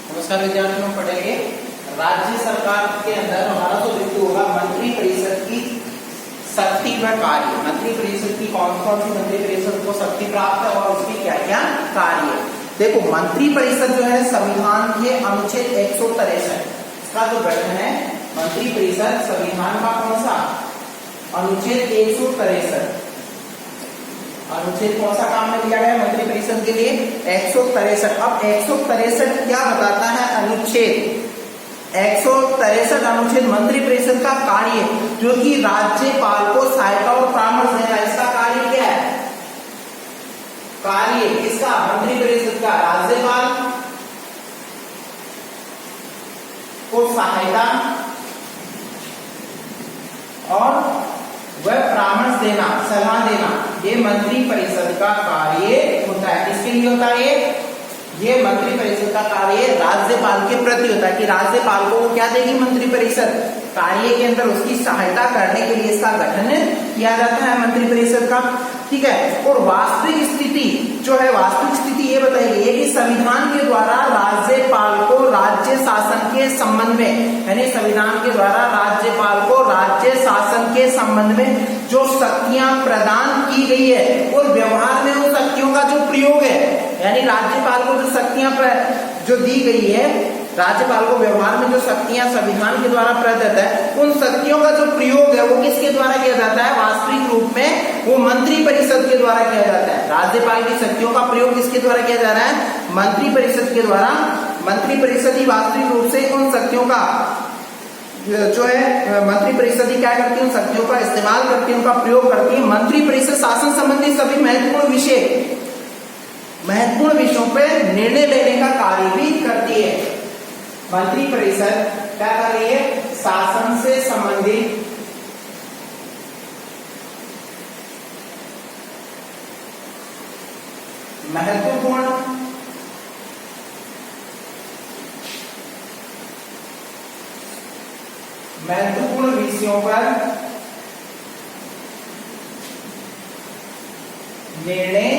नमस्कार विद्यार्थियों, पढ़ेंगे राज्य सरकार के अंदर हमारा जो बिंदु होगा मंत्री परिषद की शक्ति व कार्य। मंत्री परिषद की कौन कौन सी मंत्री परिषद को शक्ति प्राप्त है और उसकी क्या क्या कार्य। देखो, मंत्री परिषद जो है संविधान के अनुच्छेद 163 का जो गठन है, मंत्री परिषद संविधान का कौन सा अनुच्छेद 163 अनुच्छेद कौन सा काम में लिया गया मंत्री परिषद के लिए 163। अब 163 क्या बताता है अनुच्छेद 163 अनुच्छेद मंत्री परिषद का कार्य, जो कि राज्यपाल को सहायता और परामर्श देना। इसका कार्य क्या है? कार्य इसका मंत्री परिषद का राज्यपाल को सहायता और वह परामर्श देना, सलाह देना, ये मंत्री परिषद का कार्य होता है। किसके लिए होता है ये मंत्री परिषद का कार्य राज्यपाल के प्रति होता है कि राज्यपाल को वो क्या देगी मंत्री परिषद, कार्य के अंदर उसकी सहायता करने के लिए इसका गठन किया जाता है मंत्री परिषद का। ठीक है। और वास्तविक स्थिति जो है, वास्तविक स्थिति ये बताई गई है कि संविधान के द्वारा राज्यपाल को राज्य शासन के संबंध में, यानी संविधान के द्वारा राज्यपाल को राज्य शासन के संबंध में जो शक्तियां प्रदान की गई है और व्यवहार में उन शक्तियों का जो प्रयोग है, यानी राज्यपाल को जो शक्तियां जो दी गई है, राज्यपाल को व्यवहार में जो शक्तियां संविधान के द्वारा प्रदत्त है, उन शक्तियों का जो प्रयोग है वो किसके द्वारा किया जाता है? वास्तविक रूप में वो मंत्री परिषद के द्वारा किया जाता है। राज्यपाल की शक्तियों का प्रयोग किसके द्वारा किया जा रहा है? मंत्री परिषद के द्वारा। मंत्री परिषद ही वास्तविक रूप से उन शक्तियों का जो है, मंत्री परिषद ही क्या करती है? उन शक्तियों का इस्तेमाल करती है, उनका प्रयोग करती है। मंत्री परिषद शासन संबंधी सभी महत्वपूर्ण विषयों पर निर्णय लेने का कार्य भी करती है। मंत्री परिषद क्या कर रही है? शासन से संबंधित महत्वपूर्ण विषयों पर निर्णय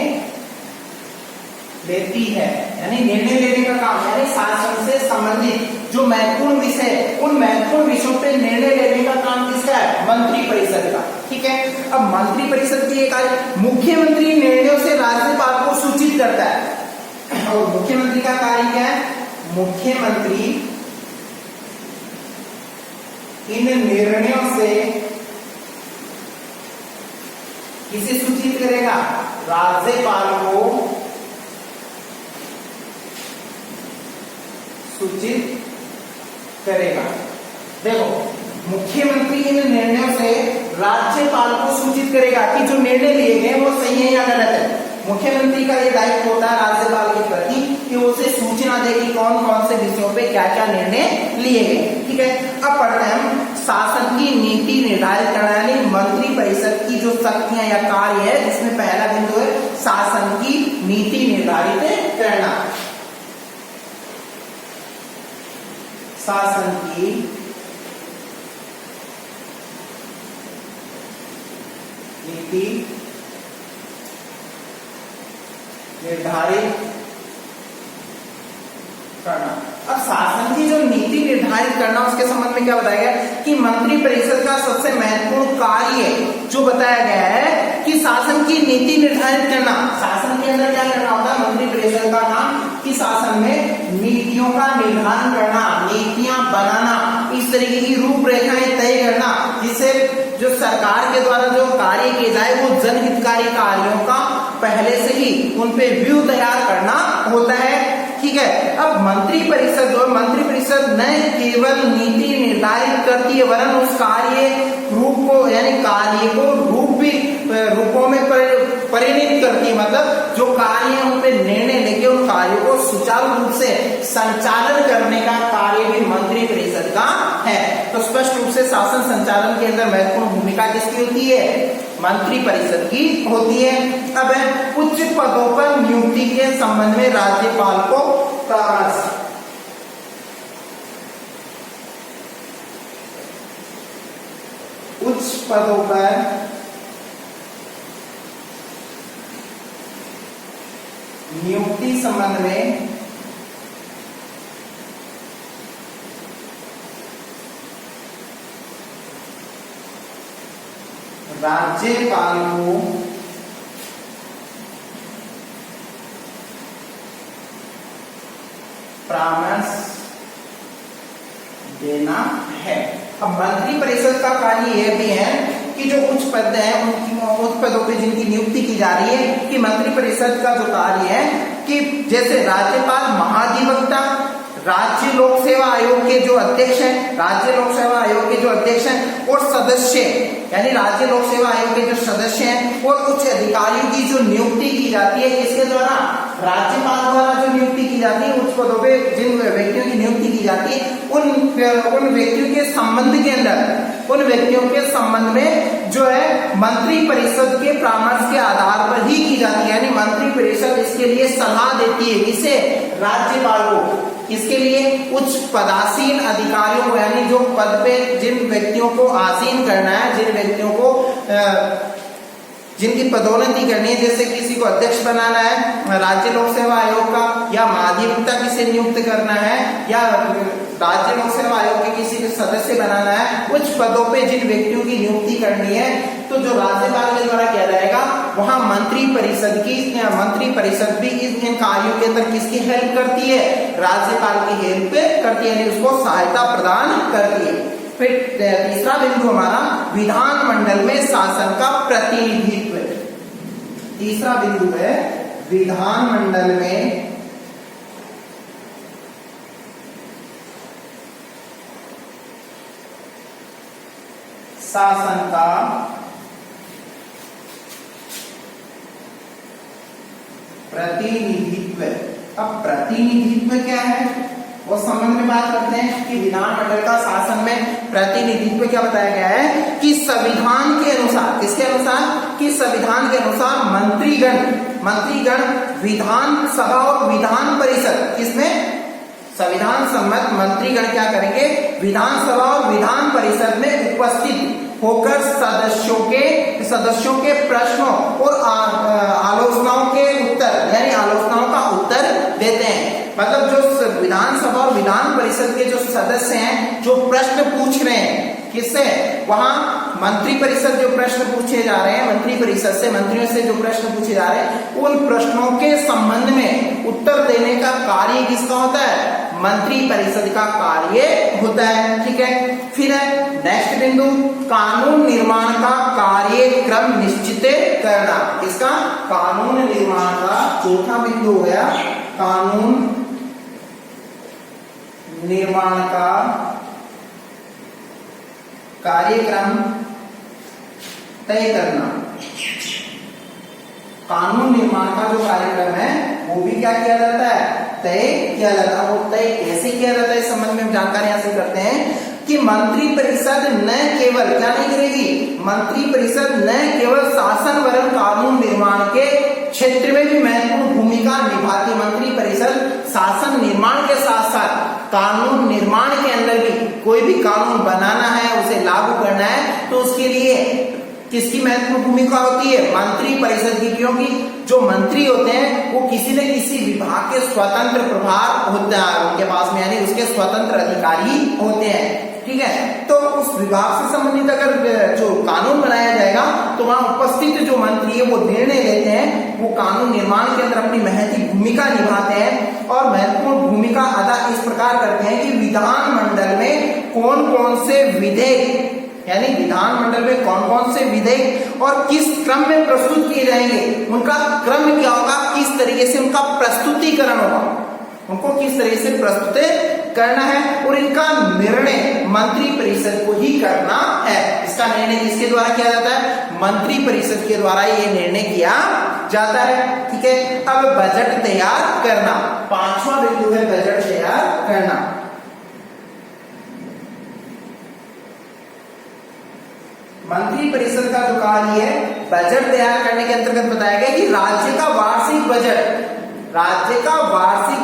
लेती है, यानी निर्णय लेने का काम, यानी शासन से संबंधित जो महत्वपूर्ण विषय, उन महत्वपूर्ण विषयों पे निर्णय लेने का काम किसका है? मंत्री परिषद का। ठीक है। अब मंत्री परिषद की एक कार्य, मुख्यमंत्री निर्णयों से राज्यपाल को सूचित करता है। और मुख्यमंत्री का कार्य क्या है? मुख्यमंत्री इन निर्णयों से किसे सूचित करेगा? राज्यपाल को सूचित करेगा। देखो, मुख्यमंत्री इन निर्णयों से राज्यपाल को सूचित करेगा कि जो निर्णय लिए गए वो सही है या गलत है। मुख्यमंत्री का ये दायित्व होता है राज्यपाल के प्रति कि वो उसे सूचना दे कि कौन कौन से विषयों पे क्या क्या निर्णय लिए गए। ठीक है। अब पढ़ते हैं हम शासन की नीति निर्धारित करना, यानी मंत्री परिषद की जो शक्तियां या कार्य है, जिसमें पहला बिंदु है शासन की नीति निर्धारित करना। शासन की नीति निर्धारित करना। अब शासन की जो नीति निर्धारित करना, उसके संबंध में क्या बताया गया कि मंत्री परिषद का सबसे महत्वपूर्ण कार्य जो बताया गया है कि शासन की नीति निर्धारित करना। शासन के अंदर क्या करना होता है? मंत्री परिषद का काम कि शासन में नीतियों का निर्धारण करना, नीतियां बनाना, इस तरीके की रूपरेखाएं तय करना, जिससे जो सरकार के द्वारा जो कार्य किए जाए वो जनहितकारी कार्यों का पहले से ही उन पे व्यू तैयार करना होता है। ठीक है। अब मंत्री परिषद जो, मंत्री परिषद न केवल नीति निर्धारित करती है, वरन उस कार्य रूप को, यानी कार्य को रूपों में परिणित करती है। मतलब जो कार्य है उन पे निर्णय लेके उन कार्यों को सुचारू रूप से संचालन करने का कार्य भी मंत्री परिषद का है। तो स्पष्ट रूप से शासन संचालन के अंदर महत्वपूर्ण भूमिका किसकी होती है? मंत्री परिषद की होती है। अब उच्च पदों पर नियुक्ति के संबंध में राज्यपाल को परामर्श। उच्च पदों पर नियुक्ति संबंध में राज्यपाल को परामर्श देना है। अब मंत्री परिषद का कार्य यह भी है कि जो उच्च पद हैं उच्च पदों पे जिनकी नियुक्ति की जा रही है कि मंत्री परिषद का जो कार्य है कि जैसे राज्यपाल, महाधिवक्ता, राज्य लोक सेवा आयोग के जो अध्यक्ष हैं, राज्य लोक सेवा आयोग के जो अध्यक्ष हैं और सदस्य यानी राज्य लोक सेवा आयोग के जो सदस्य हैं और उच्च अधिकारियों की जो नियुक्ति की जाती है, इसके द्वारा राज्यपाल द्वारा जो नियुक्ति की जाती है, उच्च पदों पे जिन व्यक्तियों की नियुक्ति की जाती है उन व्यक्तियों के संबंध के अंदर उन व्यक्तियों के संबंध में जो है मंत्री परिषद के परामर्श के आधार पर ही की जाती है। यानी मंत्री परिषद इसके लिए सलाह देती है, इसे राज्यपाल को, इसके लिए उच्च पदासीन अधिकारियों को, यानी जो पद पे जिन व्यक्तियों को आसीन करना है, जिन व्यक्तियों को जिनकी पदोन्नति करनी है, जैसे किसी को अध्यक्ष बनाना है राज्य लोक सेवा आयोग का, या महाधिवक्ता किसे नियुक्त करना है, या राज्य लोक सेवा आयोग के किसी को सदस्य बनाना है, उच्च पदों पे जिन व्यक्तियों की नियुक्ति करनी है, तो जो राज्यपाल के द्वारा किया जाएगा वहां मंत्री परिषद भी इन कार्यों के अंदर किसकी हेल्प करती है, राज्यपाल की हेल्प करती है, यानी उसको सहायता प्रदान करती है। फिर तीसरा बिंदु हमारा विधानमंडल में शासन का प्रतिनिधित्व। तीसरा बिंदु है विधानमंडल में शासन का प्रतिनिधित्व। अब प्रतिनिधित्व क्या है वो संबंध में बात करते हैं कि विधानमंडल का शासन में प्रतिनिधित्व क्या बताया गया है कि संविधान के अनुसार, किसके अनुसार, कि संविधान के अनुसार मंत्रीगण विधान सभा और विधान परिषद, किसमें, संविधान सम्मत मंत्रीगण क्या करेंगे, विधानसभा और विधान परिषद में उपस्थित होकर सदस्यों के प्रश्नों और आलोचनाओं के उत्तर, यानी आलोचनाओं का उत्तर देते हैं। मतलब जो विधानसभा और विधान परिषद के जो सदस्य हैं जो प्रश्न पूछ रहे हैं, किससे, वहां मंत्री परिषद जो प्रश्न पूछे जा रहे हैं, मंत्री परिषद से, मंत्रियों से जो प्रश्न पूछे जा रहे हैं, उन प्रश्नों के संबंध में उत्तर देने का कार्य किसका होता है, मंत्री परिषद का कार्य होता है। ठीक है, फिर है नेक्स्ट बिंदु कानून निर्माण का कार्यक्रम निश्चित करना। इसका कानून निर्माण का चौथा बिंदु हो गया कानून निर्माण का कार्यक्रम तय करना। कानून निर्माण का जो कार्यक्रम है वो भी क्या किया जाता है, तय किया जाता है। वो तय कैसे किया जाता है इस संबंध में हम जानकारी हासिल करते हैं कि मंत्री परिषद न केवल क्या नहीं करेगी, मंत्री परिषद न केवल शासन वरन कानून निर्माण के क्षेत्र में भी महत्वपूर्ण भूमिका निभाती। मंत्री परिषद शासन निर्माण के साथ साथ कानून निर्माण के अंदर भी, कोई भी कानून बनाना है, उसे लागू करना है, तो उसके लिए किसकी महत्वपूर्ण भूमिका होती है, मंत्री परिषद की। क्योंकि जो मंत्री होते हैं वो किसी न किसी विभाग के स्वतंत्र प्रभार होता है उनके पास में, यानी उसके स्वतंत्र अधिकारी होते हैं। ठीक है, तो उस विभाग से संबंधित अगर जो कानून बनाया जाएगा तो वहां उपस्थित जो मंत्री है वो निर्णय लेते हैं, वो कानून निर्माण के अंदर अपनी महत्वपूर्ण भूमिका निभाते हैं। और महत्वपूर्ण भूमिका अदा इस प्रकार करते हैं कि विधानमंडल में कौन कौन से विधेयक, यानी विधानमंडल में कौन कौन से विधेयक और किस क्रम में प्रस्तुत किए जाएंगे, उनका क्रम क्या होगा, किस तरीके से उनका प्रस्तुतिकरण होगा, उनको किस तरीके से प्रस्तुत करना है, और इनका निर्णय मंत्री परिषद को ही करना है। इसका निर्णय किसके द्वारा किया जाता है, मंत्री परिषद के द्वारा ये निर्णय किया जाता है। ठीक है, अब बजट तैयार करना, पांचवा बिंदु है बजट तैयार करना। मंत्री परिषद का जो कार्य है बजट तैयार करने के अंतर्गत बताया गया कि राज्य का वार्षिक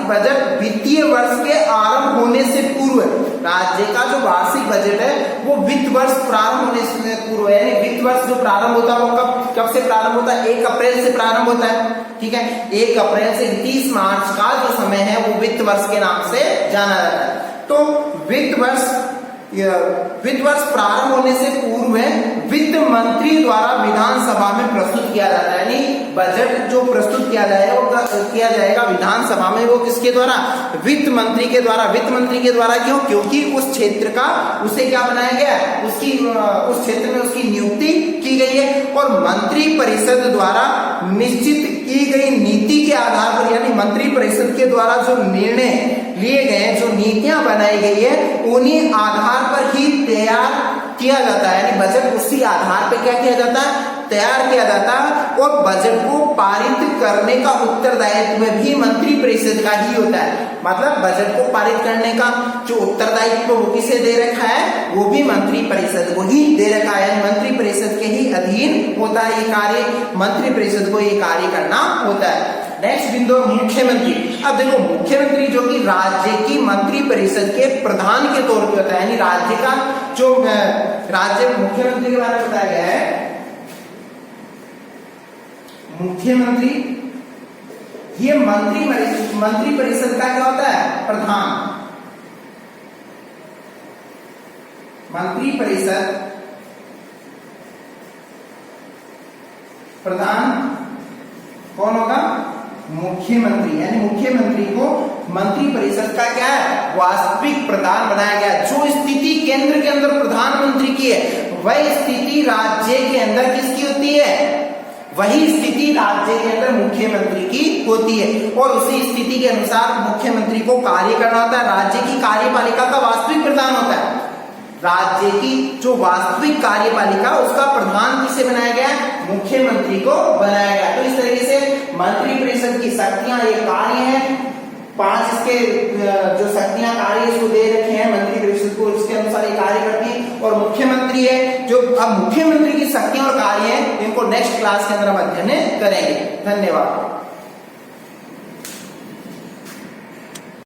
बजट वित्तीय वर्ष के आरंभ होने से पूर्व, राज्य का जो वार्षिक बजट है वो वित्त वर्ष प्रारंभ होने से पूर्व, यानी वित्त वर्ष जो प्रारंभ होता है वो कब से प्रारंभ होता है, 1 अप्रैल से प्रारंभ होता है। ठीक है, 1 अप्रैल से 30 मार्च का जो समय है वो वित्त वर्ष के नाम से जाना जाता है। तो वित्त वर्ष वित्त वर्ष प्रारंभ होने से पूर्व में वित्त मंत्री द्वारा विधानसभा में प्रस्तुत किया जाता है। यानी बजट जो प्रस्तुत किया जाएगा वो किया जाएगा विधानसभा में, वो किसके द्वारा? वित्त मंत्री के द्वारा। वित्त मंत्री के द्वारा क्यों? क्योंकि उस क्षेत्र का उसे क्या बनाया गया, उसकी उस क्षेत्र में उसकी नियुक्ति की गई है। और मंत्री परिषद द्वारा निश्चित की गई नीति के आधार पर, यानी मंत्री परिषद के द्वारा जो निर्णय लिए गए, जो नीतियां बनाई गई है, उन्हीं आधार पर ही तैयार किया जाता है। यानी बजट उसी आधार पर क्या किया जाता है? तैयार किया जाता है। और बजट को पारित करने का उत्तरदायित्व भी मंत्री परिषद का ही होता है। मतलब बजट को पारित करने का जो उत्तरदायित्व वो किसे दे रखा है? वो भी मंत्री परिषद को ही दे रखा है। मंत्री परिषद के ही अधीन होता है ये कार्य, मंत्री परिषद को ये कार्य करना होता है। नेक्स्ट बिंदु मुख्यमंत्री। अब देखो मुख्यमंत्री जो कि राज्य की मंत्री परिषद के प्रधान के तौर पे होता है, यानी राज्य का जो राज्य मुख्यमंत्री के बारे में बताया गया है। मुख्यमंत्री ये मंत्री परिषद का क्या होता है? प्रधान। मंत्री परिषद प्रधान कौन होगा? मुख्यमंत्री। यानी मुख्यमंत्री को मंत्री परिषद का क्या है? वास्तविक प्रधान बनाया गया। जो स्थिति केंद्र के अंदर प्रधानमंत्री की है, वही स्थिति राज्य के अंदर किसकी होती है? वही स्थिति राज्य के अंदर मुख्यमंत्री की होती है। और उसी स्थिति के अनुसार मुख्यमंत्री को कार्य करना होता है। राज्य की कार्यपालिका का वास्तविक प्रधान होता है। राज्य की जो वास्तविक कार्यपालिका, उसका प्रधान किसे बनाया गया है? मुख्यमंत्री को बनाया गया। तो इस तरीके से मंत्री परिषद की शक्तियां, ये कार्य हैं, 5 इसके जो शक्तियां कार्य इसको दे रखे हैं मंत्री परिषद को, इसके अनुसार ये कार्य करती है। और मुख्यमंत्री है जो, अब मुख्यमंत्री की शक्तियां और कार्य हैं, इनको नेक्स्ट क्लास के अंदर हम अध्ययन करेंगे। धन्यवाद।